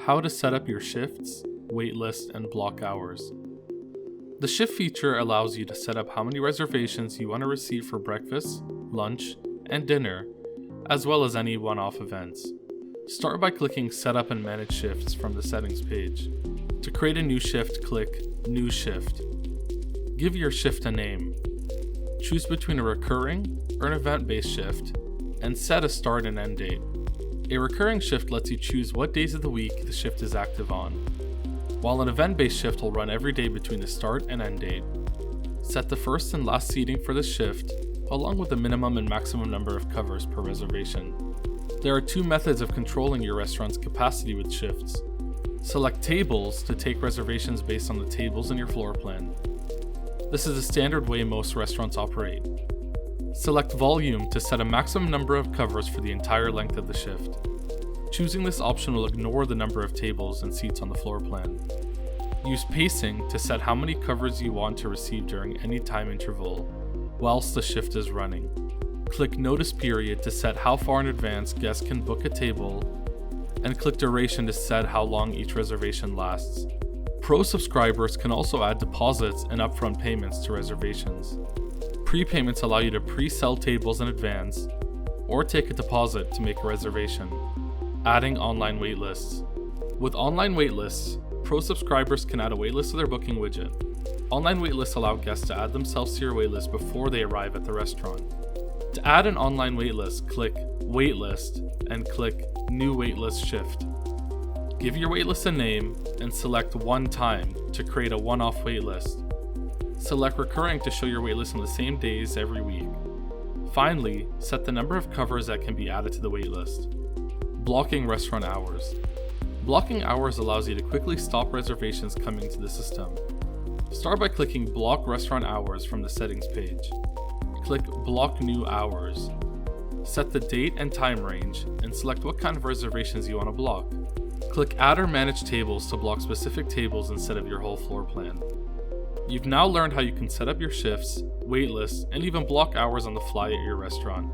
How to set up your shifts, waitlist, and block hours. The shift feature allows you to set up how many reservations you want to receive for breakfast, lunch, and dinner, as well as any one-off events. Start by clicking Set Up and Manage Shifts from the Settings page. To create a new shift, click New Shift. Give your shift a name. Choose between a recurring or an event-based shift, and set a start and end date. A recurring shift lets you choose what days of the week the shift is active on, while an event-based shift will run every day between the start and end date. Set the first and last seating for the shift, along with the minimum and maximum number of covers per reservation. There are two methods of controlling your restaurant's capacity with shifts. Select tables to take reservations based on the tables in your floor plan. This is the standard way most restaurants operate. Select volume to set a maximum number of covers for the entire length of the shift. Choosing this option will ignore the number of tables and seats on the floor plan. Use pacing to set how many covers you want to receive during any time interval whilst the shift is running. Click Notice Period to set how far in advance guests can book a table, and click Duration to set how long each reservation lasts. Pro subscribers can also add deposits and upfront payments to reservations. Prepayments allow you to pre-sell tables in advance or take a deposit to make a reservation. Adding online waitlists. With online waitlists, Pro subscribers can add a waitlist to their booking widget. Online waitlists allow guests to add themselves to your waitlist before they arrive at the restaurant. To add an online waitlist, click Waitlist and click New Waitlist Shift. Give your waitlist a name and select One Time to create a one-off waitlist. Select Recurring to show your waitlist on the same days every week. Finally, set the number of covers that can be added to the waitlist. Blocking restaurant hours. Blocking hours allows you to quickly stop reservations coming to the system. Start by clicking Block Restaurant Hours from the Settings page. Click Block New Hours. Set the date and time range and select what kind of reservations you want to block. Click Add or Manage Tables to block specific tables instead of your whole floor plan. You've now learned how you can set up your shifts, waitlists, and even block hours on the fly at your restaurant.